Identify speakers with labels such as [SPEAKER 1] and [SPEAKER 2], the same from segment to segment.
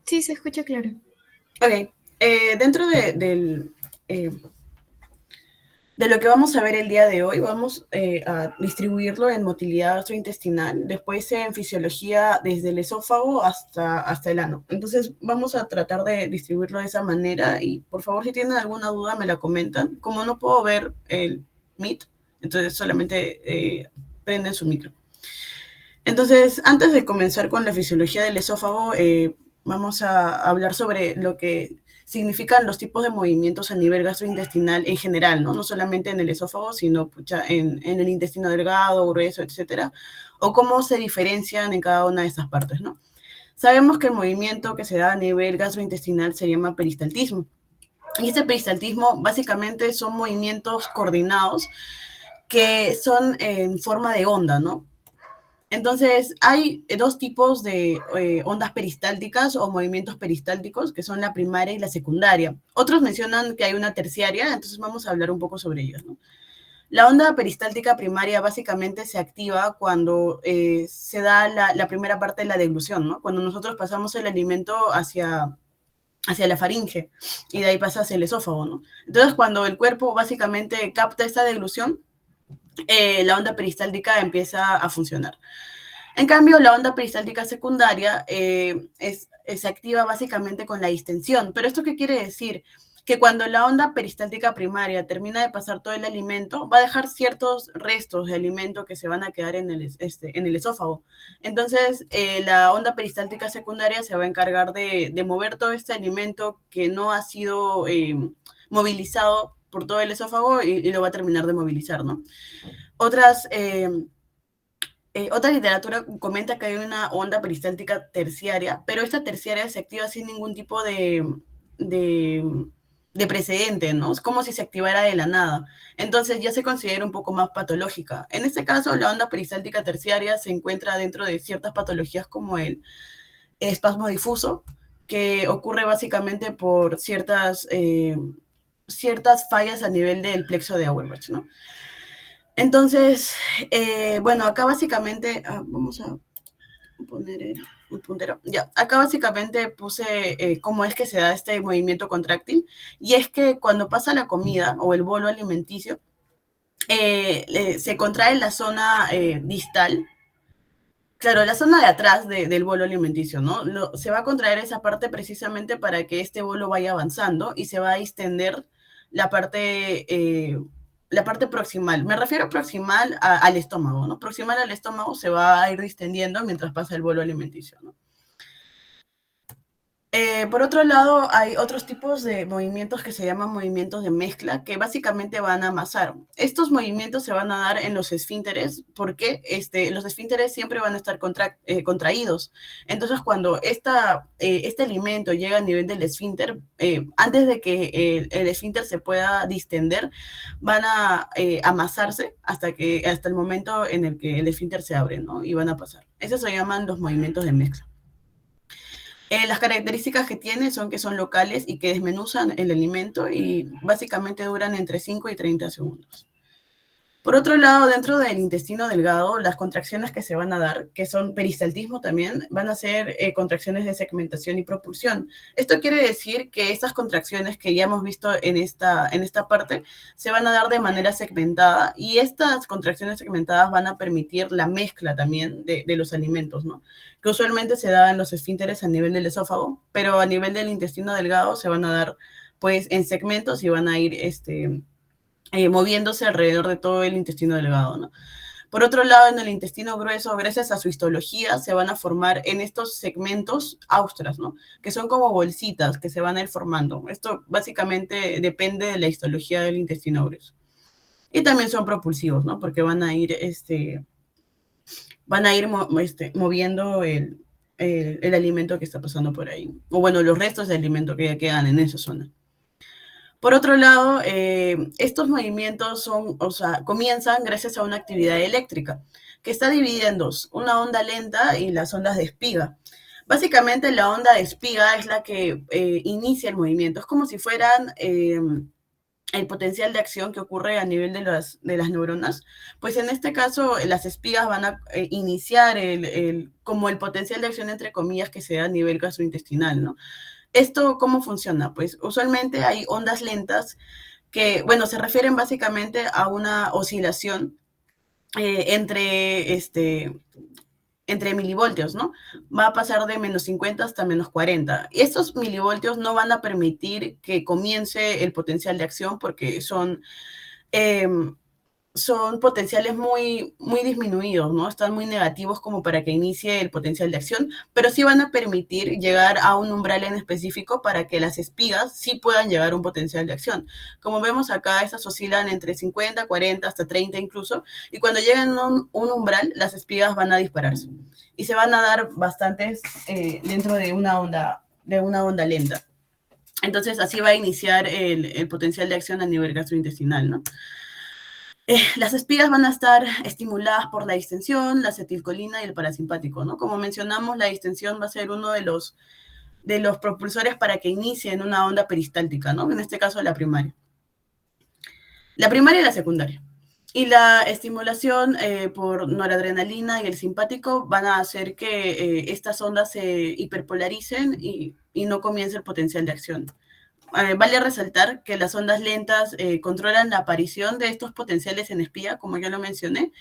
[SPEAKER 1] Sí, se escucha claro.
[SPEAKER 2] Ok, dentro eh, de lo que vamos a ver el día de hoy, vamos a distribuirlo en motilidad gastrointestinal, después en fisiología desde el esófago hasta el ano. Entonces vamos a tratar de distribuirlo de esa manera y por favor si tienen alguna duda me la comentan. Como no puedo ver el Meet, entonces solamente prenden su micro. Entonces, antes de comenzar con la fisiología del esófago, vamos a hablar sobre lo que significan los tipos de movimientos a nivel gastrointestinal en general, ¿no? No solamente en el esófago, sino pucha, en el intestino delgado, grueso, etcétera, o cómo se diferencian en cada una de estas partes, ¿no? Sabemos que el movimiento que se da a nivel gastrointestinal se llama peristaltismo. Y este peristaltismo básicamente son movimientos coordinados que son en forma de onda, ¿no? Entonces, hay dos tipos de ondas peristálticas o movimientos peristálticos, que son la primaria y la secundaria. Otros mencionan que hay una terciaria, entonces vamos a hablar un poco sobre ellos, ¿no? La onda peristáltica primaria básicamente se activa cuando se da la primera parte de la deglución, ¿no? Cuando nosotros pasamos el alimento hacia la faringe y de ahí pasa hacia el esófago, ¿no? Entonces, cuando el cuerpo básicamente capta esta deglución, la onda peristáltica empieza a funcionar. En cambio, la onda peristáltica secundaria se activa básicamente con la distensión. ¿Pero esto qué quiere decir? Que cuando la onda peristáltica primaria termina de pasar todo el alimento, va a dejar ciertos restos de alimento que se van a quedar en el esófago. Entonces, la onda peristáltica secundaria se va a encargar de mover todo este alimento que no ha sido movilizado por todo el esófago y lo va a terminar de movilizar, ¿no? Otras otra literatura comenta que hay una onda peristáltica terciaria, pero esta terciaria se activa sin ningún tipo de, de precedente, ¿no? Es como si se activara de la nada. Entonces ya se considera un poco más patológica. En este caso, la onda peristáltica terciaria se encuentra dentro de ciertas patologías como el espasmo difuso, que ocurre básicamente por ciertas fallas a nivel del plexo de Auerbach, ¿no? Entonces, bueno, acá básicamente, vamos a poner un puntero. Ya, acá básicamente puse cómo es que se da este movimiento contráctil. Y es que cuando pasa la comida o el bolo alimenticio, se contrae la zona distal. Claro, la zona de atrás del bolo alimenticio, ¿no? Se va a contraer esa parte precisamente para que este bolo vaya avanzando y se va a extender la parte, la parte proximal. Me refiero proximal al estómago, ¿no? Proximal al estómago se va a ir distendiendo mientras pasa el bolo alimenticio, ¿no? Por otro lado, hay otros tipos de movimientos que se llaman movimientos de mezcla, que básicamente van a amasar. Estos movimientos se van a dar en los esfínteres, porque los esfínteres siempre van a estar contraídos. Entonces, cuando este alimento llega a nivel del esfínter, antes de que el esfínter se pueda distender, van a amasarse hasta el momento en el que el esfínter se abre, ¿no? Y van a pasar. Esos se llaman los movimientos de mezcla. Las características que tiene son que son locales y que desmenuzan el alimento y básicamente duran entre 5 y 30 segundos. Por otro lado, dentro del intestino delgado, las contracciones que se van a dar, que son peristaltismo también, van a ser contracciones de segmentación y propulsión. Esto quiere decir que estas contracciones que ya hemos visto en esta parte se van a dar de manera segmentada y estas contracciones segmentadas van a permitir la mezcla también de los alimentos, ¿no? Que usualmente se da en los esfínteres a nivel del esófago, pero a nivel del intestino delgado se van a dar pues en segmentos y van a ir moviéndose alrededor de todo el intestino delgado, ¿no? Por otro lado, en el intestino grueso, gracias a su histología, se van a formar en estos segmentos austras, ¿no? Que son como bolsitas que se van a ir formando. Esto básicamente depende de la histología del intestino grueso. Y también son propulsivos, ¿no? Porque van a ir moviendo el alimento que está pasando por ahí. O bueno, los restos de alimento que ya quedan en esa zona. Por otro lado, estos movimientos comienzan gracias a una actividad eléctrica que está dividida en dos, una onda lenta y las ondas de espiga. Básicamente la onda de espiga es la que inicia el movimiento, es como si fueran el potencial de acción que ocurre a nivel de las neuronas, pues en este caso las espigas van a iniciar como el potencial de acción entre comillas que se da a nivel gastrointestinal, ¿no? ¿Esto cómo funciona? Pues usualmente hay ondas lentas que, bueno, se refieren básicamente a una oscilación entre milivoltios, ¿no? Va a pasar de -50 hasta -40. Y estos milivoltios no van a permitir que comience el potencial de acción porque eh, son potenciales muy, muy disminuidos, ¿no? Están muy negativos como para que inicie el potencial de acción, pero sí van a permitir llegar a un umbral en específico para que las espigas sí puedan llegar a un potencial de acción. Como vemos acá, estas oscilan entre 50, 40, hasta 30 incluso, y cuando llegan a un umbral, las espigas van a dispararse. Y se van a dar bastantes dentro de una onda lenta. Entonces, así va a iniciar el potencial de acción a nivel gastrointestinal, ¿no? Las espigas van a estar estimuladas por la distensión, la acetilcolina y el parasimpático, ¿no? Como mencionamos, la distensión va a ser uno de los propulsores para que inicien una onda peristáltica, ¿no? En este caso, la primaria. La primaria y la secundaria. Y la estimulación por noradrenalina y el simpático van a hacer que estas ondas se hiperpolaricen y no comience el potencial de acción. Vale resaltar que las ondas lentas controlan la aparición de estos potenciales en espía, como ya lo mencioné,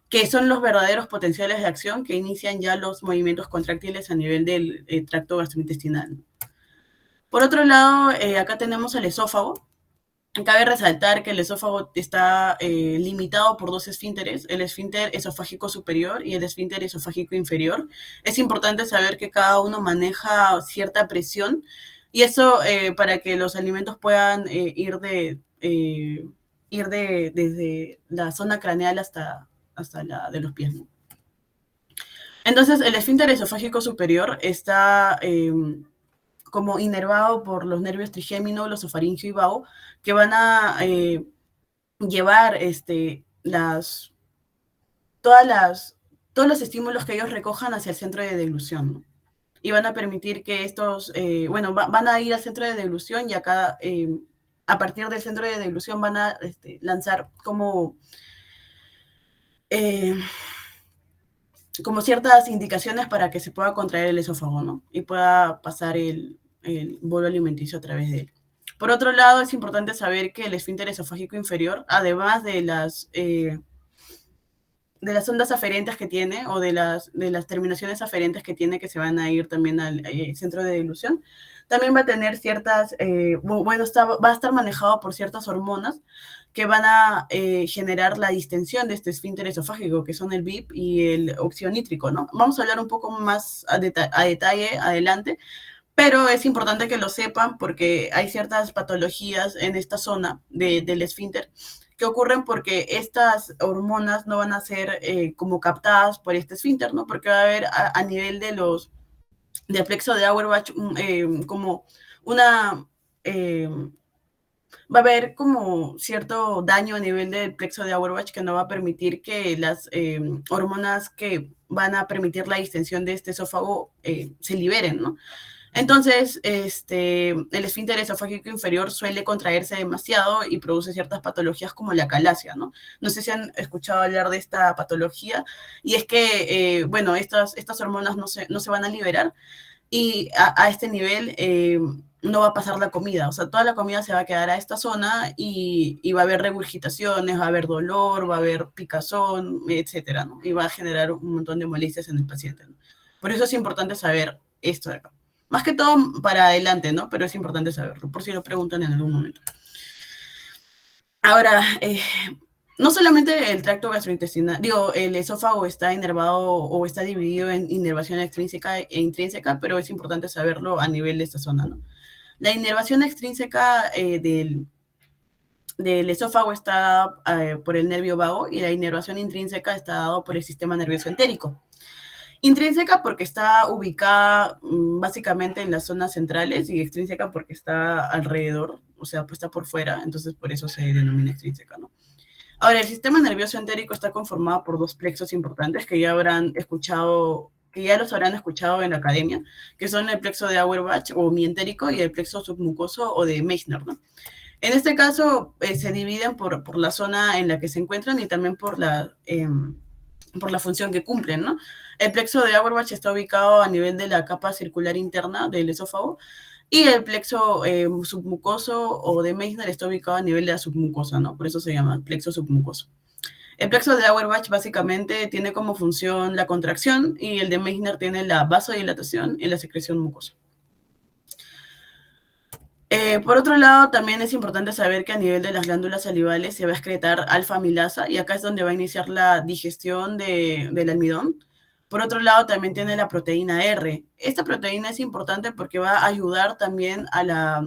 [SPEAKER 2] que son los verdaderos potenciales de acción que inician ya los movimientos contráctiles a nivel del tracto gastrointestinal. Por otro lado, acá tenemos el esófago. Cabe resaltar que el esófago está limitado por dos esfínteres, el esfínter esofágico superior y el esfínter esofágico inferior. Es importante saber que cada uno maneja cierta presión y eso para que los alimentos puedan desde la zona craneal hasta la de los pies, ¿no? Entonces, el esfínter esofágico superior está como inervado por los nervios trigémino, glosofaringio y vago, que van a llevar todos los estímulos que ellos recojan hacia el centro de deglución, ¿no? Y van a permitir que estos, van a ir al centro de deglución y acá, a partir del centro de deglución, van a lanzar eh, como ciertas indicaciones para que se pueda contraer el esófago, ¿no? Y pueda pasar el bolo alimenticio a través de él. Por otro lado, es importante saber que el esfínter esofágico inferior, además de las ondas aferentes que tiene o de las terminaciones aferentes que tiene que se van a ir también al centro de dilución, también va a tener va a estar manejado por ciertas hormonas que van a generar la distensión de este esfínter esofágico, que son el BIP y el óxido nítrico, ¿no? Vamos a hablar un poco más a detalle adelante, pero es importante que lo sepan porque hay ciertas patologías en esta zona del esfínter que ocurren porque estas hormonas no van a ser como captadas por este esfínter, ¿no? Porque va a haber a nivel del plexo de Auerbach como una... va a haber como cierto daño a nivel del plexo de Auerbach que no va a permitir que las hormonas que van a permitir la distensión de este esófago se liberen, ¿no? Entonces, el esfínter esofágico inferior suele contraerse demasiado y produce ciertas patologías como la calasia, ¿no? No sé si han escuchado hablar de esta patología, y es que, estas hormonas no se van a liberar y a este nivel no va a pasar la comida, o sea, toda la comida se va a quedar a esta zona y va a haber regurgitaciones, va a haber dolor, va a haber picazón, etcétera, ¿no? Y va a generar un montón de molestias en el paciente, ¿no? Por eso es importante saber esto de acá. Más que todo para adelante, ¿no? Pero es importante saberlo, por si lo preguntan en algún momento. Ahora, no solamente el tracto gastrointestinal, el esófago está inervado o está dividido en inervación extrínseca e intrínseca, pero es importante saberlo a nivel de esta zona, ¿no? La inervación extrínseca del esófago está por el nervio vago y la inervación intrínseca está dado por el sistema nervioso entérico. Intrínseca porque está ubicada básicamente en las zonas centrales y extrínseca porque está alrededor, o sea, pues está por fuera, entonces por eso se denomina extrínseca, ¿no? Ahora, el sistema nervioso entérico está conformado por dos plexos importantes que ya los habrán escuchado en la academia, que son el plexo de Auerbach o mientérico y el plexo submucoso o de Meissner, ¿no? En este caso, se dividen por la zona en la que se encuentran y también por la función que cumplen, ¿no? El plexo de Auerbach está ubicado a nivel de la capa circular interna del esófago y el plexo submucoso o de Meissner está ubicado a nivel de la submucosa, ¿no? Por eso se llama plexo submucoso. El plexo de Auerbach básicamente tiene como función la contracción y el de Meissner tiene la vasodilatación y la secreción mucosa. Por otro lado, también es importante saber que a nivel de las glándulas salivales se va a excretar alfa-amilasa y acá es donde va a iniciar la digestión del almidón. Por otro lado, también tiene la proteína R. Esta proteína es importante porque va a ayudar también a la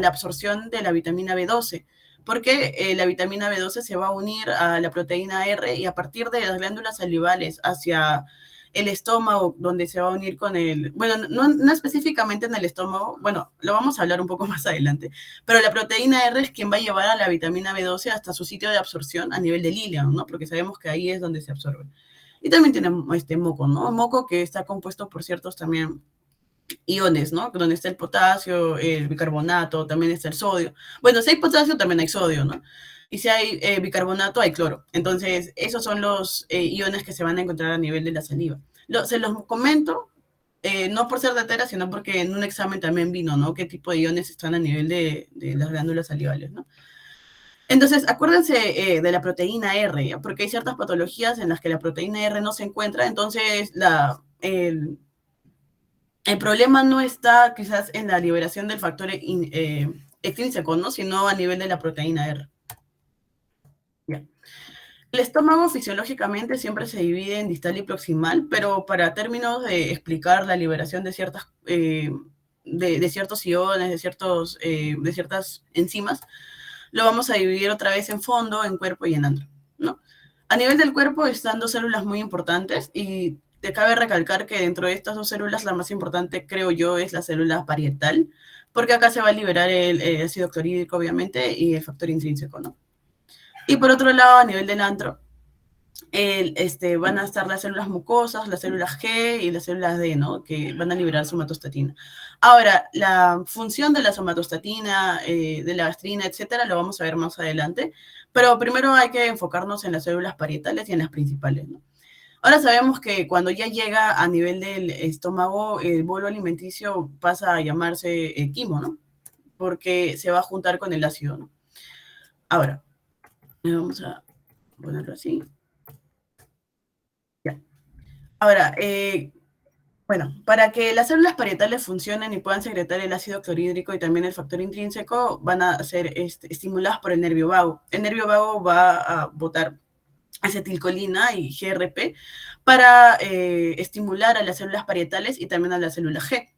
[SPEAKER 2] absorción de la vitamina B12, porque la vitamina B12 se va a unir a la proteína R y a partir de las glándulas salivales hacia el estómago, donde se va a unir con el, bueno, no específicamente en el estómago, bueno, lo vamos a hablar un poco más adelante, pero la proteína R es quien va a llevar a la vitamina B12 hasta su sitio de absorción a nivel del ileum, ¿no? Porque sabemos que ahí es donde se absorbe. Y también tiene moco, ¿no? Moco que está compuesto por ciertos también iones, ¿no? Donde está el potasio, el bicarbonato, también está el sodio. Bueno, si hay potasio, también hay sodio, ¿no? Y si hay bicarbonato, hay cloro. Entonces, esos son los iones que se van a encontrar a nivel de la saliva. Se los comento, no por ser datera, sino porque en un examen también vino, ¿no? ¿Qué tipo de iones están a nivel de las glándulas salivales, ¿no? Entonces, acuérdense de la proteína R, ¿ya? Porque hay ciertas patologías en las que la proteína R no se encuentra, entonces el problema no está quizás en la liberación del factor extrínseco, ¿no? Sino a nivel de la proteína R. Ya. El estómago fisiológicamente siempre se divide en distal y proximal, pero para términos de explicar la liberación de ciertas de ciertos iones, de ciertas enzimas, lo vamos a dividir otra vez en fondo, en cuerpo y en antro, ¿no? A nivel del cuerpo están dos células muy importantes y te cabe recalcar que dentro de estas dos células la más importante, creo yo, es la célula parietal, porque acá se va a liberar el ácido clorhídrico, obviamente, y el factor intrínseco, ¿no? Y por otro lado, a nivel del antro, van a estar las células mucosas, las células G y las células D, ¿no? Que van a liberar somatostatina. Ahora, la función de la somatostatina, de la gastrina, etcétera, lo vamos a ver más adelante, pero primero hay que enfocarnos en las células parietales y en las principales, ¿no? Ahora sabemos que cuando ya llega a nivel del estómago, el bolo alimenticio pasa a llamarse quimo, ¿no? Porque se va a juntar con el ácido, ¿no? Ahora, vamos a ponerlo así. Ya. Ahora, bueno, para que las células parietales funcionen y puedan secretar el ácido clorhídrico y también el factor intrínseco, van a ser estimuladas por el nervio vago. El nervio vago va a botar acetilcolina y GRP para estimular a las células parietales y también a las células G.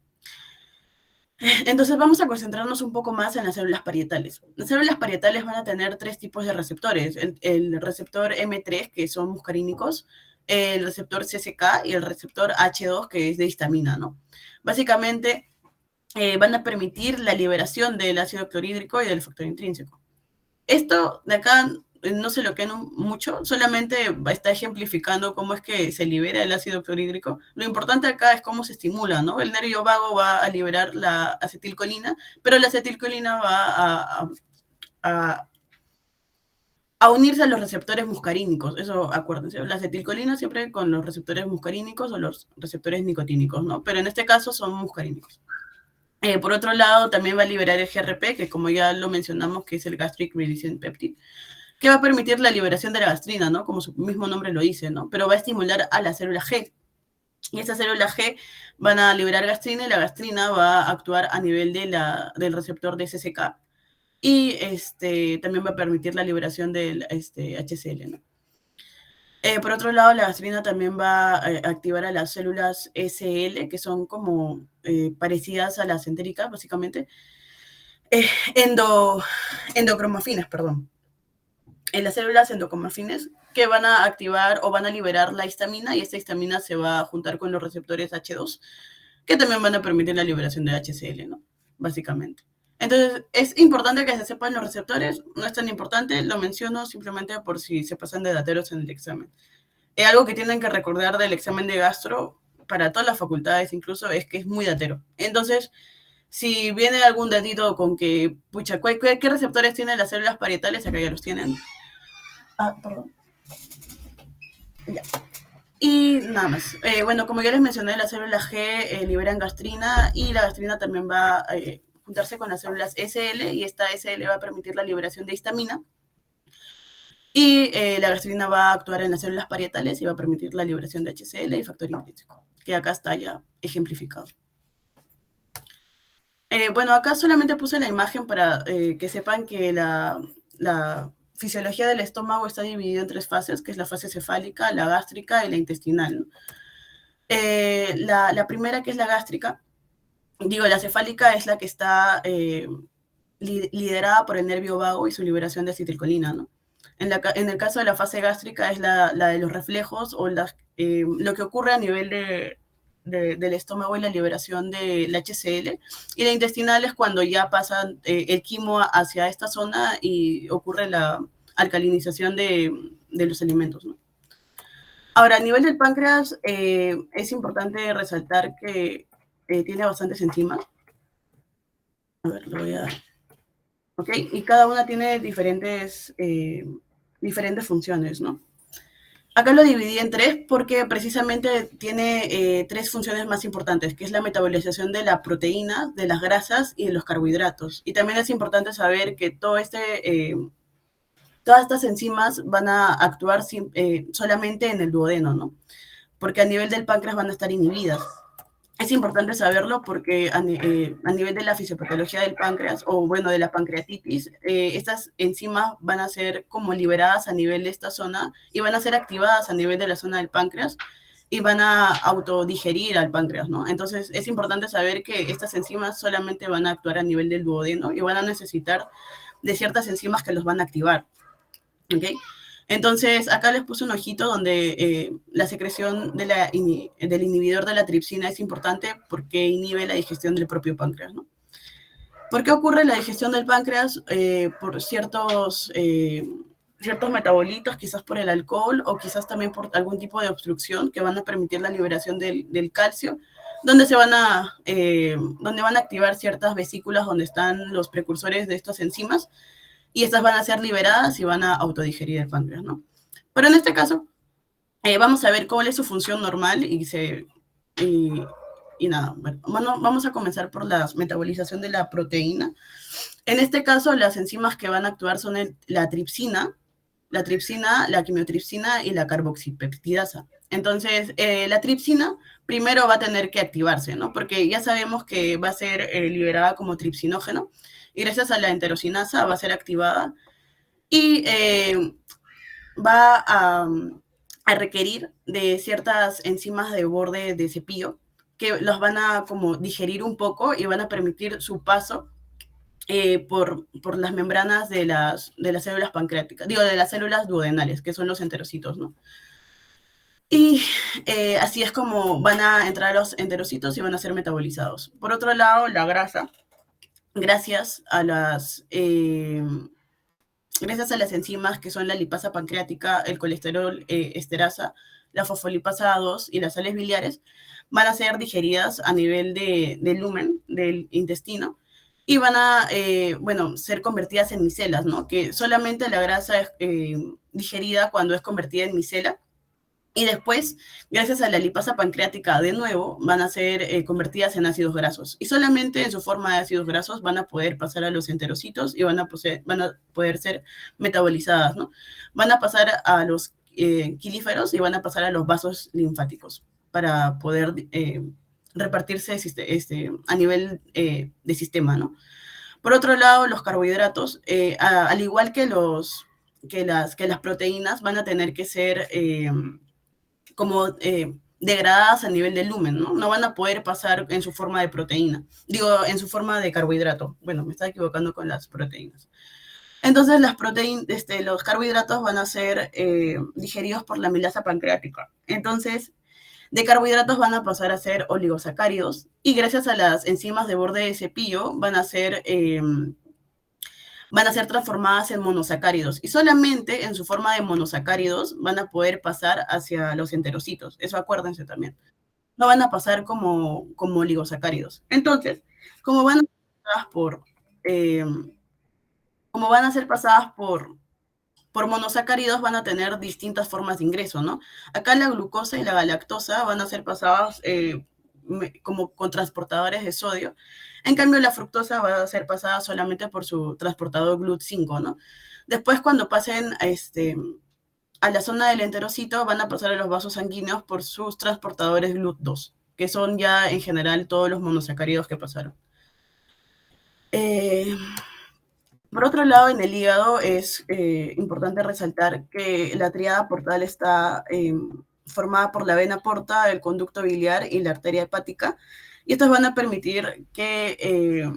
[SPEAKER 2] Entonces vamos a concentrarnos un poco más en las células parietales. Las células parietales van a tener tres tipos de receptores. El receptor M3, que son muscarínicos, el receptor CCK y el receptor H2, que es de histamina, ¿no? Básicamente van a permitir la liberación del ácido clorhídrico y del factor intrínseco. Esto de acá no se lo queda mucho, solamente está ejemplificando cómo es que se libera el ácido clorhídrico. Lo importante acá es cómo se estimula, ¿no? El nervio vago va a liberar la acetilcolina, pero la acetilcolina va a unirse a los receptores muscarínicos, eso acuérdense, la acetilcolina siempre con los receptores muscarínicos o los receptores nicotínicos, ¿no? Pero en este caso son muscarínicos. Por otro lado, también va a liberar el GRP, que como ya lo mencionamos, que es el Gastric Releasing Peptide, que va a permitir la liberación de la gastrina, ¿no? Como su mismo nombre lo dice, ¿no? Pero va a estimular a la célula G. Y esas células G van a liberar gastrina y la gastrina va a actuar a nivel del receptor de CCK. Y también va a permitir la liberación del HCl, ¿no? Por otro lado, la gastrina también va a activar a las células SL, que son como parecidas a las entéricas, básicamente. Eh, endo, endocromofinas, perdón. En las células endocromofinas que van a activar o van a liberar la histamina y esta histamina se va a juntar con los receptores H2, que también van a permitir la liberación de HCl, ¿no? Básicamente. Entonces, es importante que se sepan los receptores, no es tan importante, lo menciono simplemente por si se pasan de dateros en el examen. Algo que tienen que recordar del examen de gastro, para todas las facultades incluso, es que es muy datero. Entonces, Si viene algún datito con que, pucha, ¿qué receptores tienen las células parietales? Acá ya los tienen. Ah, perdón. Ya. Y nada más. Bueno, como ya les mencioné, las células G liberan gastrina y la gastrina también va a juntarse con las células SL y esta SL va a permitir la liberación de histamina y la gastrina va a actuar en las células parietales y va a permitir la liberación de HCl y factor intrínseco, que acá está ya ejemplificado. Bueno, acá solamente puse la imagen para que sepan que la fisiología del estómago está dividida en 3 fases, que es la fase cefálica, la gástrica y la intestinal, ¿no? La primera, que es la gástrica, la cefálica es la que está liderada por el nervio vago y su liberación de acetilcolina, ¿no? En el caso de la fase gástrica es la de los reflejos o lo que ocurre a nivel del estómago y la liberación del HCl. Y la intestinal es cuando ya pasa el quimo hacia esta zona y ocurre la alcalinización de los alimentos, ¿no? Ahora, a nivel del páncreas, es importante resaltar que tiene bastantes enzimas. A ver, lo voy a dar. ¿Ok? Y cada una tiene diferentes funciones, ¿no? Acá lo dividí en 3 porque precisamente tiene 3 funciones más importantes, que es la metabolización de la proteína, de las grasas y de los carbohidratos. Y también es importante saber que todas estas enzimas van a actuar solamente en el duodeno, ¿no? Porque a nivel del páncreas van a estar inhibidas. Es importante saberlo porque a nivel de la fisiopatología del páncreas, o bueno, de la pancreatitis, estas enzimas van a ser como liberadas a nivel de esta zona y van a ser activadas a nivel de la zona del páncreas y van a autodigerir al páncreas, ¿no? Entonces es importante saber que estas enzimas solamente van a actuar a nivel del duodeno y van a necesitar de ciertas enzimas que los van a activar, ¿ok? Entonces, acá les puse un ojito donde la secreción del inhibidor de la tripsina es importante porque inhibe la digestión del propio páncreas, ¿no? ¿Por qué ocurre la digestión del páncreas? Por ciertos metabolitos, quizás por el alcohol o quizás también por algún tipo de obstrucción que van a permitir la liberación del calcio, donde van a activar ciertas vesículas donde están los precursores de estas enzimas y estas van a ser liberadas y van a autodigerir el páncreas, ¿no? Pero en este caso, vamos a ver cuál es su función normal y nada, bueno, vamos a comenzar por la metabolización de la proteína. En este caso, las enzimas que van a actuar son la tripsina, la quimiotripsina y la carboxipeptidasa. Entonces, la tripsina primero va a tener que activarse, ¿no? Porque ya sabemos que va a ser liberada como tripsinógeno y gracias a la enterosinasa va a ser activada y va a requerir de ciertas enzimas de borde de cepillo que los van a como digerir un poco y van a permitir su paso por las membranas de las células pancreáticas, de las células duodenales, que son los enterocitos, ¿no? Y así es como van a entrar los enterocitos y van a ser metabolizados. Por otro lado, la grasa, gracias a las enzimas que son la lipasa pancreática, el colesterol esterasa, la fosfolipasa A2 y las sales biliares, van a ser digeridas a nivel del lumen del intestino y van a, ser convertidas en micelas, ¿no? Que solamente la grasa es digerida cuando es convertida en micela. Y después, gracias a la lipasa pancreática, de nuevo, van a ser convertidas en ácidos grasos. Y solamente en su forma de ácidos grasos van a poder pasar a los enterocitos y van a poder ser metabolizadas, ¿no? Van a pasar a los quilíferos y van a pasar a los vasos linfáticos para poder repartirse a nivel de sistema, ¿no? Por otro lado, los carbohidratos, al igual que las proteínas, van a tener que ser como degradadas a nivel del lumen, ¿no? No van a poder pasar en su forma de proteína, en su forma de carbohidrato. Bueno, me estaba equivocando con las proteínas. Entonces, los carbohidratos van a ser digeridos por la milasa pancreática. Entonces, de carbohidratos van a pasar a ser oligosacáridos y gracias a las enzimas de borde de cepillo van a ser transformadas en monosacáridos y solamente en su forma de monosacáridos van a poder pasar hacia los enterocitos. Eso acuérdense también. No van a pasar como oligosacáridos. Entonces, Como van a ser pasadas por, eh, como van a ser pasadas por monosacáridos, van a tener distintas formas de ingreso, ¿no? Acá la glucosa y la galactosa van a ser pasadas como con transportadores de sodio. En cambio, la fructosa va a ser pasada solamente por su transportador GLUT5, ¿no? Después, cuando pasen a la zona del enterocito, van a pasar a los vasos sanguíneos por sus transportadores GLUT2, que son ya en general todos los monosacáridos que pasaron. Eh, por otro lado, en el hígado es importante resaltar que la tríada portal está formada por la vena porta, el conducto biliar y la arteria hepática, y estas van a permitir que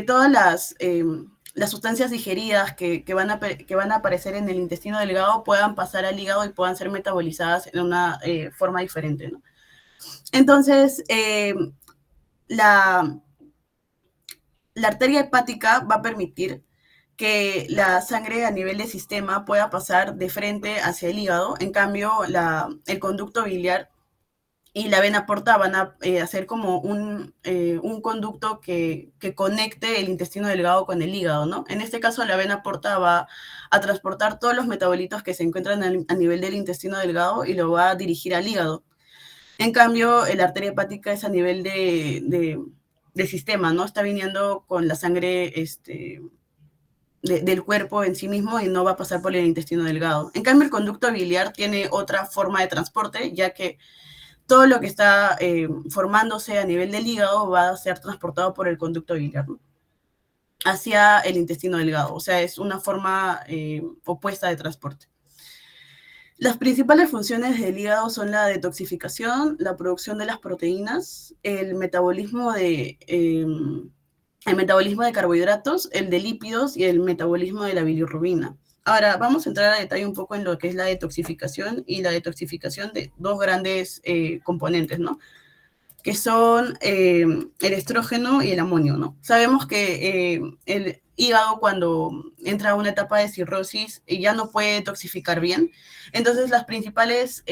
[SPEAKER 2] todas las sustancias digeridas que van a aparecer en el intestino delgado puedan pasar al hígado y puedan ser metabolizadas en una forma diferente, ¿no? Entonces, la, la arteria hepática va a permitir que la sangre a nivel de sistema pueda pasar de frente hacia el hígado. En cambio, el conducto biliar y la vena porta van a hacer como un conducto que conecte el intestino delgado con el hígado, ¿no? En este caso, la vena porta va a transportar todos los metabolitos que se encuentran a nivel del intestino delgado y lo va a dirigir al hígado. En cambio, la arteria hepática es a nivel de sistema, ¿no? Está viniendo con la sangre del cuerpo en sí mismo y no va a pasar por el intestino delgado. En cambio, el conducto biliar tiene otra forma de transporte, ya que todo lo que está formándose a nivel del hígado va a ser transportado por el conducto biliar, ¿no? Hacia el intestino delgado. O sea, es una forma opuesta de transporte. Las principales funciones del hígado son la detoxificación, la producción de las proteínas, el metabolismo de carbohidratos, el de lípidos y el metabolismo de la bilirrubina. Ahora, vamos a entrar a detalle un poco en lo que es la detoxificación y la detoxificación de dos grandes componentes, ¿no? Que son el estrógeno y el amonio, ¿no? Sabemos que el hígado cuando entra a una etapa de cirrosis ya no puede detoxificar bien, entonces las principales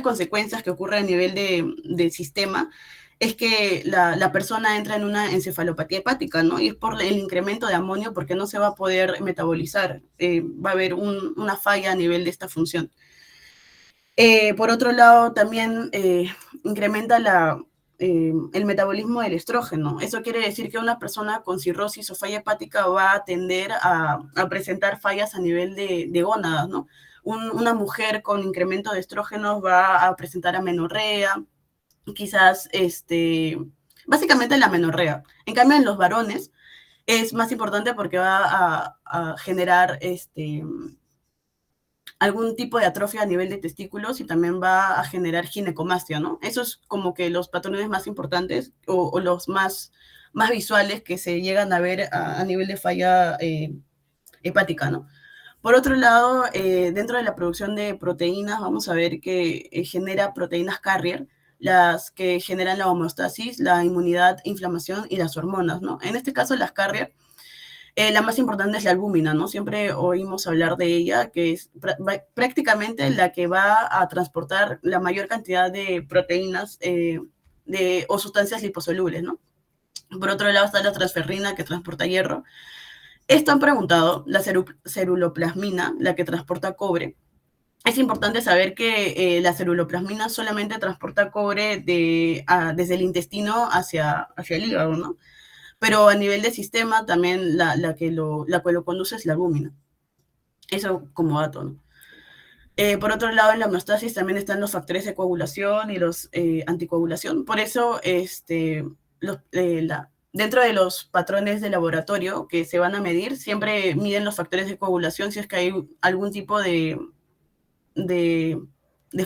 [SPEAKER 2] consecuencias que ocurren a nivel del sistema es que la persona entra en una encefalopatía hepática, ¿no? Y es por el incremento de amonio porque no se va a poder metabolizar, va a haber una falla a nivel de esta función. Por otro lado, también incrementa el metabolismo del estrógeno. Eso quiere decir que una persona con cirrosis o falla hepática va a tender a presentar fallas a nivel de gónadas, ¿no? Una mujer con incremento de estrógenos va a presentar amenorrea, quizás, básicamente la amenorrea. En cambio, en los varones es más importante porque va a generar algún tipo de atrofia a nivel de testículos y también va a generar ginecomastia, ¿no? Esos como que los patrones más importantes o los más visuales que se llegan a ver a nivel de falla hepática, ¿no? Por otro lado, dentro de la producción de proteínas, vamos a ver que genera proteínas carrier, las que generan la homeostasis, la inmunidad, inflamación y las hormonas, ¿no? En este caso, las carrier la más importante es la albúmina, ¿no? Siempre oímos hablar de ella, que es prácticamente la que va a transportar la mayor cantidad de proteínas o sustancias liposolubles, ¿no? Por otro lado está la transferrina, que transporta hierro. Esto han preguntado, la ceruloplasmina, la que transporta cobre. Es importante saber que la ceruloplasmina solamente transporta cobre desde el intestino hacia el hígado, ¿no? Pero a nivel de sistema también que lo conduce es la albúmina. Eso como dato, ¿no? Por otro lado, en la homeostasis también están los factores de coagulación y los anticoagulación. Por eso, dentro de los patrones de laboratorio que se van a medir, siempre miden los factores de coagulación si es que hay algún tipo de, de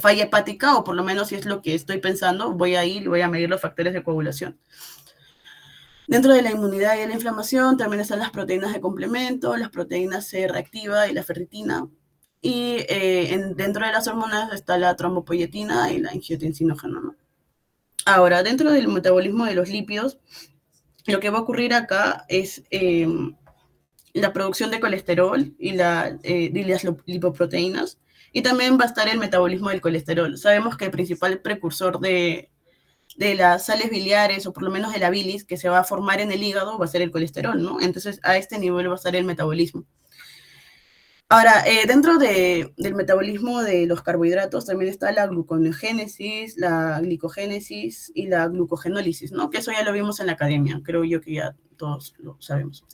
[SPEAKER 2] falla hepática, o por lo menos si es lo que estoy pensando, voy a ir y voy a medir los factores de coagulación. Dentro de la inmunidad y la inflamación también están las proteínas de complemento, las proteínas C reactiva y la ferritina. Y dentro de las hormonas está la trombopoyetina y la angiotensinógeno, ¿no? Ahora, dentro del metabolismo de los lípidos, lo que va a ocurrir acá es la producción de colesterol y las lipoproteínas. Y también va a estar el metabolismo del colesterol. Sabemos que el principal precursor de las sales biliares, o por lo menos de la bilis, que se va a formar en el hígado, va a ser el colesterol, ¿no? Entonces, a este nivel va a estar el metabolismo. Ahora, dentro del metabolismo de los carbohidratos también está la gluconeogénesis, la glicogénesis y la glucogenólisis, ¿no? Que eso ya lo vimos en la academia, creo yo que ya todos lo sabemos.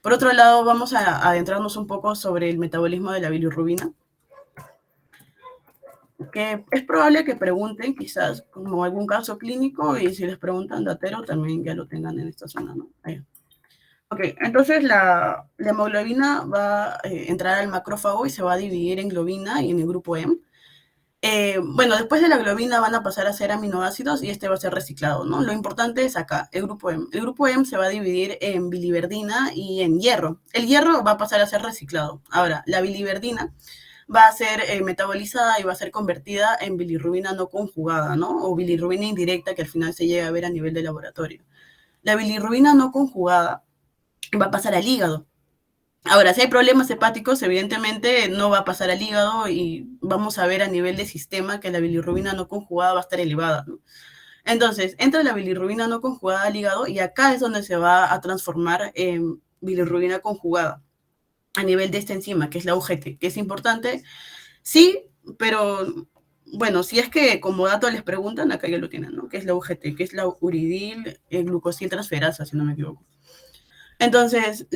[SPEAKER 2] Por otro lado, vamos a adentrarnos un poco sobre el metabolismo de la bilirrubina, que es probable que pregunten quizás como algún caso clínico, y si les preguntan datero también ya lo tengan en esta zona, ¿no? Ahí. Ok, entonces la hemoglobina va a entrar al macrófago y se va a dividir en globina y en el grupo M. Bueno, después de la globina van a pasar a ser aminoácidos y este va a ser reciclado, ¿no? Lo importante es acá, el grupo M. El grupo M se va a dividir en biliverdina y en hierro. El hierro va a pasar a ser reciclado. Ahora, la biliverdina va a ser metabolizada y va a ser convertida en bilirrubina no conjugada, ¿no? O bilirrubina indirecta, que al final se llega a ver a nivel de laboratorio. La bilirrubina no conjugada va a pasar al hígado. Ahora, si hay problemas hepáticos, evidentemente no va a pasar al hígado y vamos a ver a nivel de sistema que la bilirrubina no conjugada va a estar elevada, ¿no? Entonces, entra la bilirrubina no conjugada al hígado y acá es donde se va a transformar en bilirrubina conjugada a nivel de esta enzima, que es la UGT, que es importante, sí, pero bueno, si es que como dato les preguntan, acá ya lo tienen, ¿no? Que es la UGT, que es la uridil glucosil transferasa, si no me equivoco. Entonces,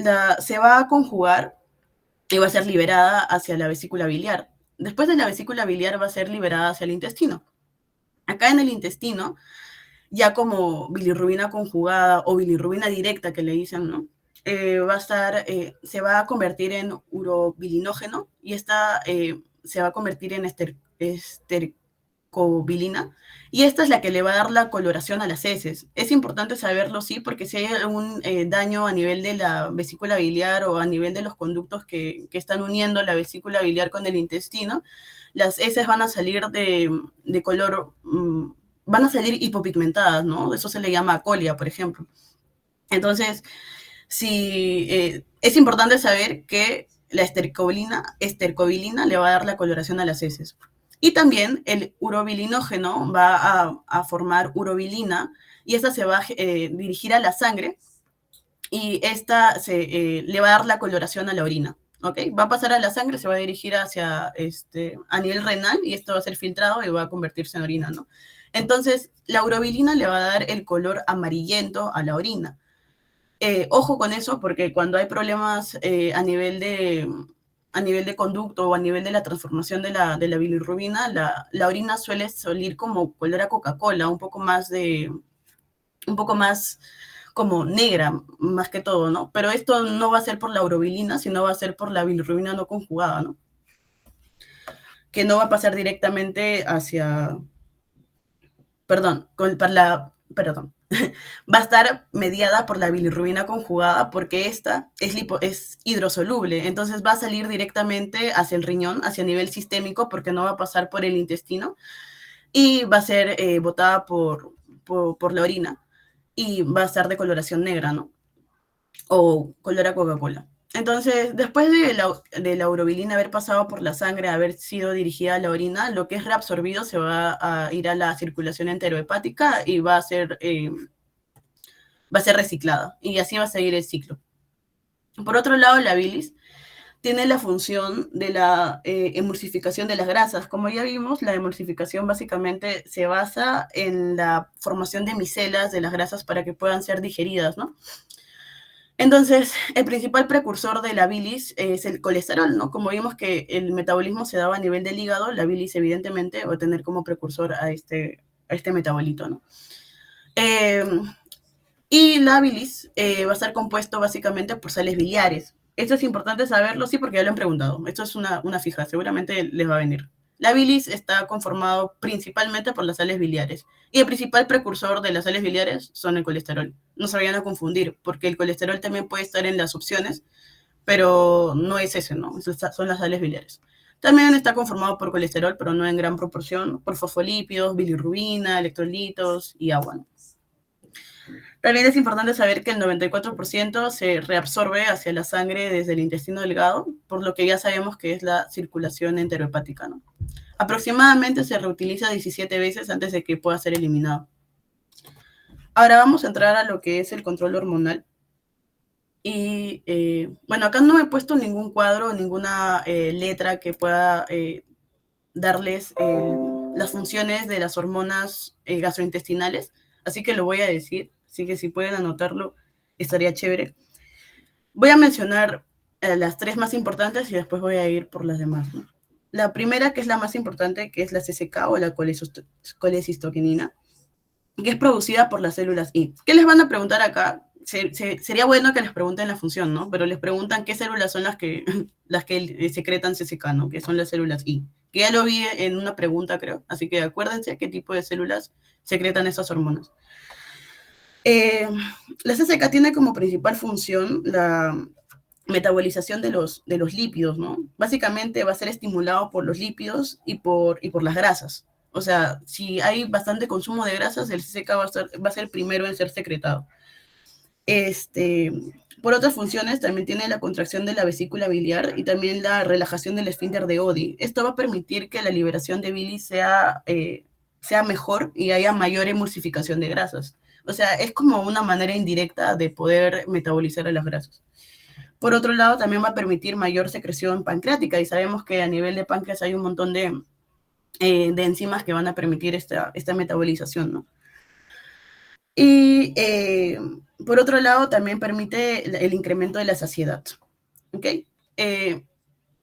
[SPEAKER 2] se va a conjugar y va a ser liberada hacia la vesícula biliar. Después de la vesícula biliar va a ser liberada hacia el intestino. Acá en el intestino, ya como bilirrubina conjugada o bilirrubina directa que le dicen, ¿no? Va a estar, se va a convertir en urobilinógeno y esta se va a convertir en estercobilina, y esta es la que le va a dar la coloración a las heces. Es importante saberlo, sí, porque si hay algún daño a nivel de la vesícula biliar o a nivel de los conductos que están uniendo la vesícula biliar con el intestino, las heces van a salir de color, van a salir hipopigmentadas, ¿no? Eso se le llama acolia, por ejemplo. Entonces, si, es importante saber que la estercobilina le va a dar la coloración a las heces. Y también el urobilinógeno va a formar urobilina y esta se va a dirigir a la sangre y esta le va a dar la coloración a la orina. ¿Okay? Va a pasar a la sangre, se va a dirigir hacia a nivel renal y esto va a ser filtrado y va a convertirse en orina, ¿no? Entonces, la urobilina le va a dar el color amarillento a la orina. Ojo con eso, porque cuando hay problemas a nivel de conducto o a nivel de la transformación de la bilirrubina, la orina suele salir como color a Coca-Cola, un poco más como negra, más que todo, ¿no? Pero esto no va a ser por la urobilina, sino va a ser por la bilirrubina no conjugada, ¿no? Que no va a pasar directamente hacia, perdón, perdón, va a estar mediada por la bilirrubina conjugada porque esta es hidrosoluble, entonces va a salir directamente hacia el riñón, hacia nivel sistémico, porque no va a pasar por el intestino y va a ser botada por la orina y va a estar de coloración negra, ¿no? O color a Coca-Cola. Entonces, después de la urobilina haber pasado por la sangre, haber sido dirigida a la orina, lo que es reabsorbido se va a ir a la circulación enterohepática y va a ser reciclada. Y así va a seguir el ciclo. Por otro lado, la bilis tiene la función de la emulsificación de las grasas. Como ya vimos, la emulsificación básicamente se basa en la formación de micelas de las grasas para que puedan ser digeridas, ¿no? Entonces, el principal precursor de la bilis es el colesterol, ¿no? Como vimos que el metabolismo se daba a nivel del hígado, la bilis evidentemente va a tener como precursor a este metabolito, ¿no? Y la bilis va a estar compuesto básicamente por sales biliares. Esto es importante saberlo, sí, porque ya lo han preguntado. Esto es una fija, seguramente les va a venir. La bilis está conformado principalmente por las sales biliares. Y el principal precursor de las sales biliares son el colesterol. No se vayan a confundir, porque el colesterol también puede estar en las opciones, pero no es ese, ¿no? Son las sales biliares. También está conformado por colesterol, pero no en gran proporción, por fosfolípidos, bilirrubina, electrolitos y agua, ¿no? También es importante saber que el 94% se reabsorbe hacia la sangre desde el intestino delgado, por lo que ya sabemos que es la circulación enterohepática, ¿no? Aproximadamente se reutiliza 17 veces antes de que pueda ser eliminado. Ahora vamos a entrar a lo que es el control hormonal. Y bueno, acá no he puesto ningún cuadro, ninguna letra que pueda darles las funciones de las hormonas gastrointestinales, así que lo voy a decir, así que si pueden anotarlo, estaría chévere. Voy a mencionar las tres más importantes y después voy a ir por las demás, ¿no? La primera, que es la más importante, que es la CCK o la colecistoquinina, que es producida por las células I. ¿Qué les van a preguntar acá? Sería bueno que les pregunten la función, ¿no? Pero les preguntan qué células son las que, las que secretan CCK, ¿no? Que son las células I. Que ya lo vi en una pregunta, creo. Así que acuérdense qué tipo de células secretan esas hormonas. Eh, la CCK tiene como principal función la metabolización de los lípidos, ¿no? Básicamente va a ser estimulado por los lípidos y por las grasas. O sea, si hay bastante consumo de grasas, el CCK va a ser primero en ser secretado. Por otras funciones, también tiene la contracción de la vesícula biliar y también la relajación del esfínter de Oddi. Esto va a permitir que la liberación de bilis sea mejor y haya mayor emulsificación de grasas. O sea, es como una manera indirecta de poder metabolizar a las grasas. Por otro lado, también va a permitir mayor secreción pancreática y sabemos que a nivel de páncreas hay un montón de enzimas que van a permitir esta metabolización, ¿no? Y por otro lado, también permite el incremento de la saciedad. ¿Ok?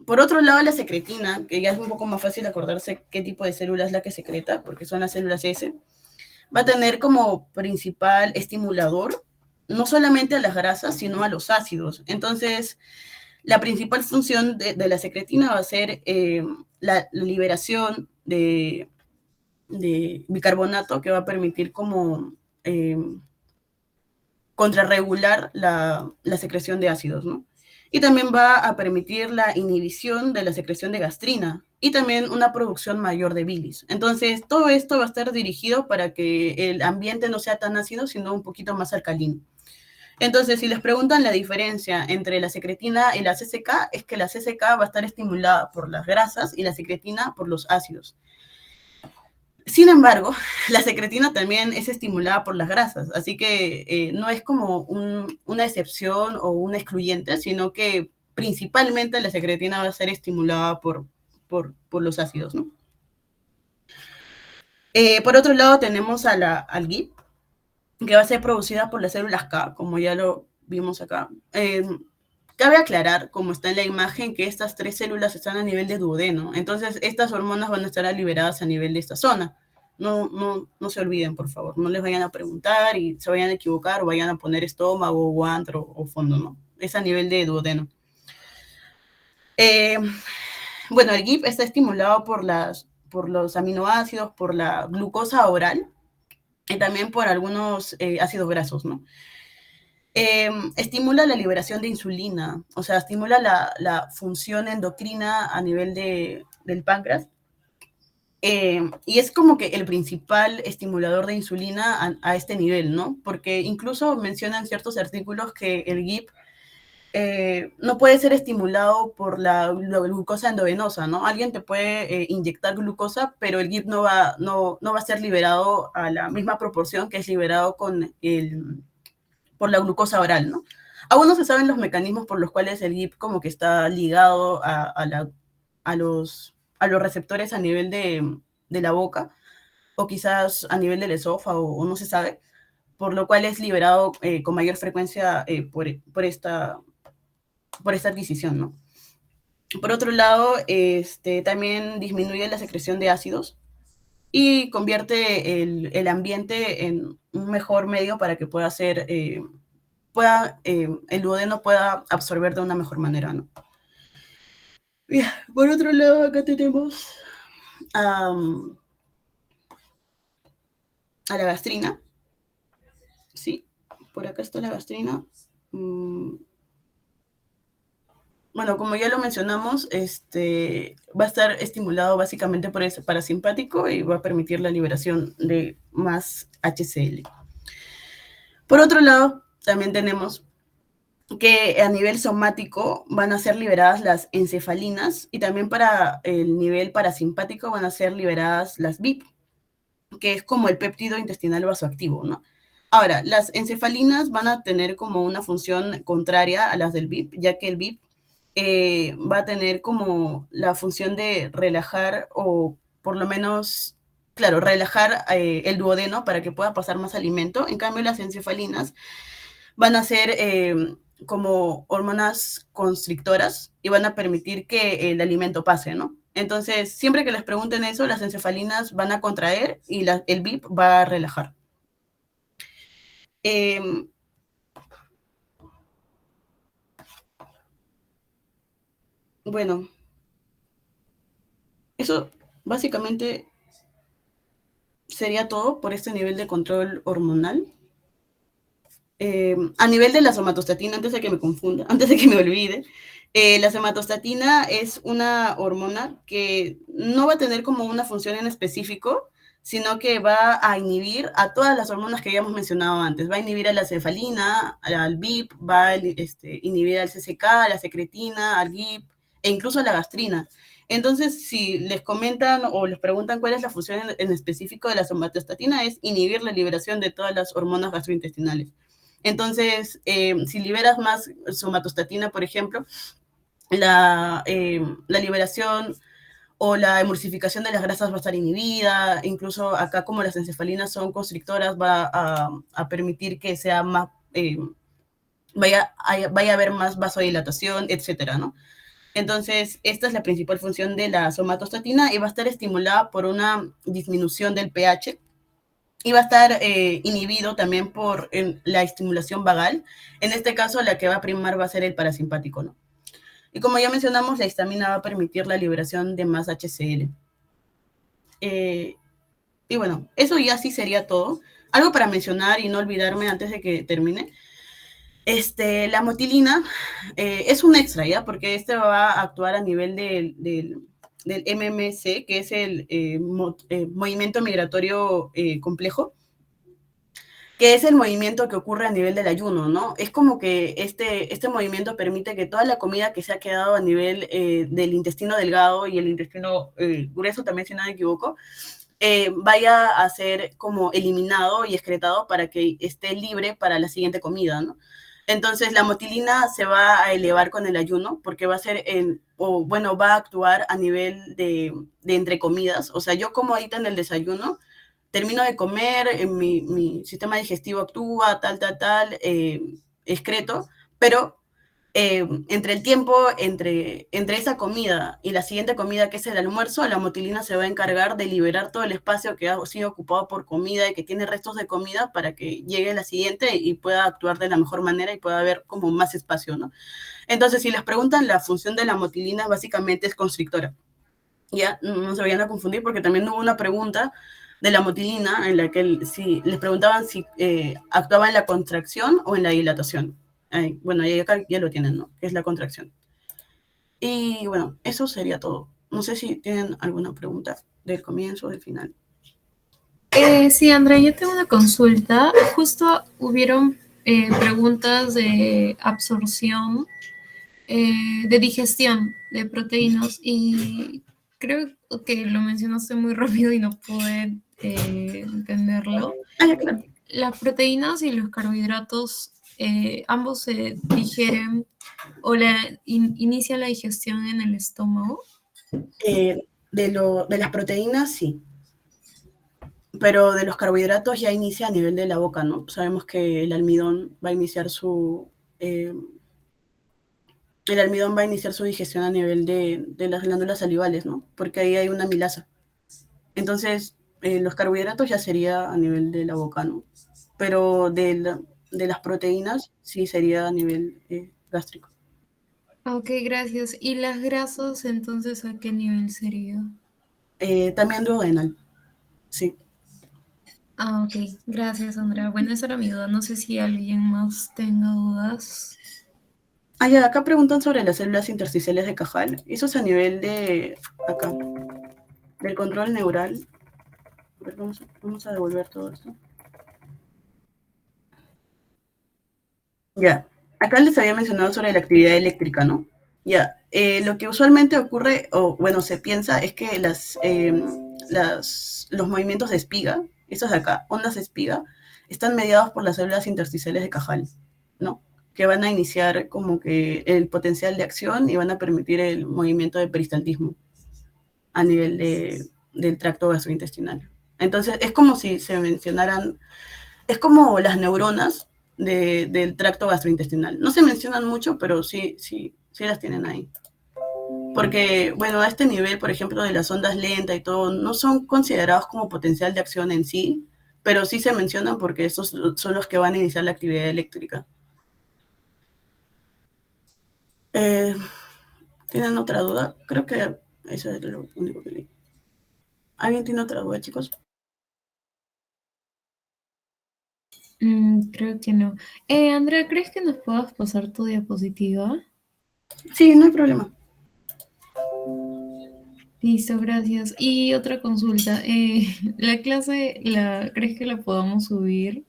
[SPEAKER 2] Por otro lado, la secretina, que ya es un poco más fácil acordarse qué tipo de célula es la que secreta, porque son las células S, va a tener como principal estimulador no solamente a las grasas, sino a los ácidos. Entonces, la principal función de la secretina va a ser la liberación de bicarbonato, que va a permitir como eh, contrarregular la secreción de ácidos, ¿no? Y también va a permitir la inhibición de la secreción de gastrina y también una producción mayor de bilis. Entonces, todo esto va a estar dirigido para que el ambiente no sea tan ácido, sino un poquito más alcalino. Entonces, si les preguntan la diferencia entre la secretina y la CCK, es que la CCK va a estar estimulada por las grasas y la secretina por los ácidos. Sin embargo, la secretina también es estimulada por las grasas, así que no es como una excepción o un excluyente, sino que principalmente la secretina va a ser estimulada por los ácidos, ¿no? Por otro lado, tenemos al GIP, que va a ser producida por las células K, como ya lo vimos acá. Cabe aclarar, como está en la imagen, que estas tres células están a nivel de duodeno. Entonces, estas hormonas van a estar liberadas a nivel de esta zona. No se olviden, por favor. No les vayan a preguntar y se vayan a equivocar o vayan a poner estómago o antro o fondo, ¿no? Es a nivel de duodeno. Bueno, el GIP está estimulado por los aminoácidos, por la glucosa oral y también por algunos ácidos grasos, ¿no? Estimula la liberación de insulina, o sea, estimula la función endocrina a nivel del páncreas. Y es como que el principal estimulador de insulina a este nivel, ¿no? Porque incluso mencionan ciertos artículos que el GIP no puede ser estimulado por la glucosa endovenosa, ¿no? Alguien te puede inyectar glucosa, pero el GIP no va a ser liberado a la misma proporción que es liberado por la glucosa oral, ¿no? Aún no se saben los mecanismos por los cuales el GIP como que está ligado a los receptores a nivel de la boca, o quizás a nivel del esófago, o no se sabe, por lo cual es liberado con mayor frecuencia por esta adquisición, ¿no? Por otro lado, también disminuye la secreción de ácidos y convierte el ambiente en un mejor medio para que pueda ser el duodeno pueda absorber de una mejor manera, ¿no? Bien, por otro lado, acá tenemos um, a la gastrina, ¿sí? Por acá está la gastrina. Bueno, como ya lo mencionamos, va a estar estimulado básicamente por ese parasimpático y va a permitir la liberación de más HCl. Por otro lado, también tenemos que a nivel somático van a ser liberadas las encefalinas y también para el nivel parasimpático van a ser liberadas las VIP, que es como el péptido intestinal vasoactivo, ¿no? Ahora, las encefalinas van a tener como una función contraria a las del VIP, ya que el VIP va a tener como la función de relajar o por lo menos, claro, relajar el duodeno para que pueda pasar más alimento. En cambio, las encefalinas van a ser como hormonas constrictoras y van a permitir que el alimento pase, ¿no? Entonces, siempre que les pregunten eso, las encefalinas van a contraer y el VIP va a relajar. Eh, bueno, eso básicamente sería todo por este nivel de control hormonal. A nivel de la somatostatina, antes de que me confunda, antes de que me olvide, la somatostatina es una hormona que no va a tener como una función en específico, sino que va a inhibir a todas las hormonas que ya hemos mencionado antes. Va a inhibir a la cefalina, al BIP, va a inhibir al CCK, a la secretina, al GIP e incluso a la gastrina. Entonces, si les comentan o les preguntan cuál es la función en específico de la somatostatina, es inhibir la liberación de todas las hormonas gastrointestinales. Entonces, si liberas más somatostatina, por ejemplo, la liberación o la emulsificación de las grasas va a estar inhibida, incluso acá como las encefalinas son constrictoras, va a permitir que sea más, vaya a haber más vasodilatación, etcétera, ¿no? Entonces, esta es la principal función de la somatostatina y va a estar estimulada por una disminución del pH y va a estar inhibido también por la estimulación vagal. En este caso, la que va a primar va a ser el parasimpático, ¿no? Y como ya mencionamos, la histamina va a permitir la liberación de más HCl. Y bueno, eso ya sí sería todo. Algo para mencionar y no olvidarme antes de que termine. La motilina es un extra, ¿ya? Porque este va a actuar a nivel del MMC, que es el movimiento migratorio complejo, que es el movimiento que ocurre a nivel del ayuno, ¿no? Es como que este movimiento permite que toda la comida que se ha quedado a nivel del intestino delgado y el intestino grueso, también si no me equivoco, vaya a ser como eliminado y excretado para que esté libre para la siguiente comida, ¿no? Entonces la motilina se va a elevar con el ayuno porque va a ser, va a actuar a nivel de entre comidas. O sea, yo como ahorita en el desayuno, termino de comer, mi sistema digestivo actúa, tal, excreto, pero entre el tiempo, entre esa comida y la siguiente comida, que es el almuerzo, la motilina se va a encargar de liberar todo el espacio que ha sido ocupado por comida y que tiene restos de comida para que llegue la siguiente y pueda actuar de la mejor manera y pueda haber como más espacio, ¿no? Entonces, si les preguntan, la función de la motilina básicamente es constrictora. Ya, no se vayan a confundir porque también hubo una pregunta de la motilina en la que si les preguntaban si actuaba en la contracción o en la dilatación. Bueno, ya, ya lo tienen, ¿no? Que es la contracción. Y bueno, eso sería todo. No sé si tienen alguna pregunta del comienzo o del final.
[SPEAKER 1] Sí, Andrea, yo tengo una consulta. Justo hubieron preguntas de absorción, de digestión de proteínas y creo que lo mencionaste muy rápido y no pude entenderlo.
[SPEAKER 2] Ah, ya, claro.
[SPEAKER 1] Las proteínas y los carbohidratos, ambos se digieren o inician la digestión en el estómago.
[SPEAKER 2] De las proteínas, sí. Pero de los carbohidratos ya inicia a nivel de la boca, ¿no? Sabemos que el almidón va a iniciar su digestión a nivel de las glándulas salivales, ¿no? Porque ahí hay una amilasa. Entonces, los carbohidratos ya sería a nivel de la boca, ¿no? Pero de las proteínas sí sería a nivel gástrico.
[SPEAKER 1] Ok, gracias. ¿Y las grasas entonces a qué nivel sería?
[SPEAKER 2] También duodenal, sí.
[SPEAKER 1] Ah, ok. Gracias, Andrea. Bueno, esa era mi duda. No sé si alguien más tenga dudas.
[SPEAKER 2] Ah, ya, acá preguntan sobre las células intersticiales de Cajal. Eso es a nivel acá, del control neural. A ver, vamos a devolver todo esto. Ya, acá les había mencionado sobre la actividad eléctrica, ¿no? Ya, lo que usualmente ocurre, o bueno, se piensa, es que los movimientos de espiga, estos de acá, ondas de espiga, están mediados por las células intersticiales de Cajal, ¿no? Que van a iniciar como que el potencial de acción y van a permitir el movimiento de peristaltismo a nivel del tracto gastrointestinal. Entonces, es como si se mencionaran, es como las neuronas del tracto gastrointestinal. No se mencionan mucho, pero sí las tienen ahí. Porque, bueno, a este nivel, por ejemplo, de las ondas lentas y todo, no son considerados como potencial de acción en sí, pero sí se mencionan porque estos son los que van a iniciar la actividad eléctrica. ¿Tienen otra duda? Creo que eso es lo único que leí. ¿Alguien tiene otra duda, chicos?
[SPEAKER 1] Creo que no. Andrea, ¿crees que nos puedas pasar tu diapositiva?
[SPEAKER 2] Sí, no hay problema.
[SPEAKER 1] Listo, gracias. Y otra consulta. La clase, ¿crees que la podamos subir?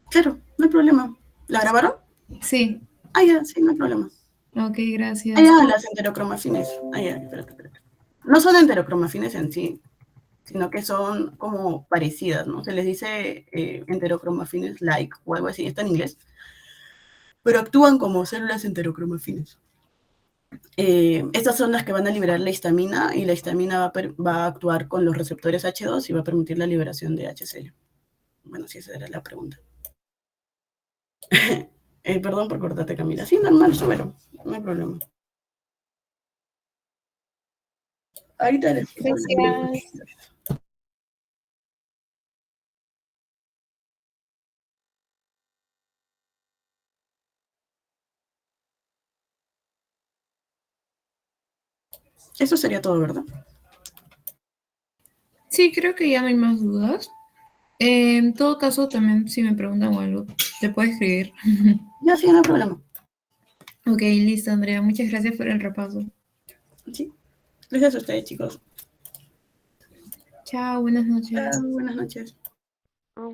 [SPEAKER 2] Claro, no hay problema. ¿La grabaron?
[SPEAKER 1] Sí.
[SPEAKER 2] Ya, sí, no hay problema.
[SPEAKER 1] Ok, gracias.
[SPEAKER 2] Ya, las enterocromafines. Ya, espérate. No son enterocromafines en sí, sino que son como parecidas, ¿no? Se les dice enterocromafines like o algo así, está en inglés, pero actúan como células enterocromafines. Estas son las que van a liberar la histamina y la histamina va a actuar con los receptores H2 y va a permitir la liberación de HCl. Bueno, sí, esa era la pregunta. Perdón por cortarte, Camila. Sí, normal, súbelo, no hay problema. Ahorita les pido
[SPEAKER 1] Gracias.
[SPEAKER 2] Eso sería todo, ¿verdad?
[SPEAKER 1] Sí, creo que ya no hay más dudas. En todo caso, también si me preguntan algo, te puedo escribir.
[SPEAKER 2] Ya, sí, no hay problema.
[SPEAKER 1] Ok, listo, Andrea. Muchas gracias por el repaso.
[SPEAKER 2] Sí. Gracias a ustedes, chicos.
[SPEAKER 1] Chao, buenas noches.
[SPEAKER 2] Buenas noches.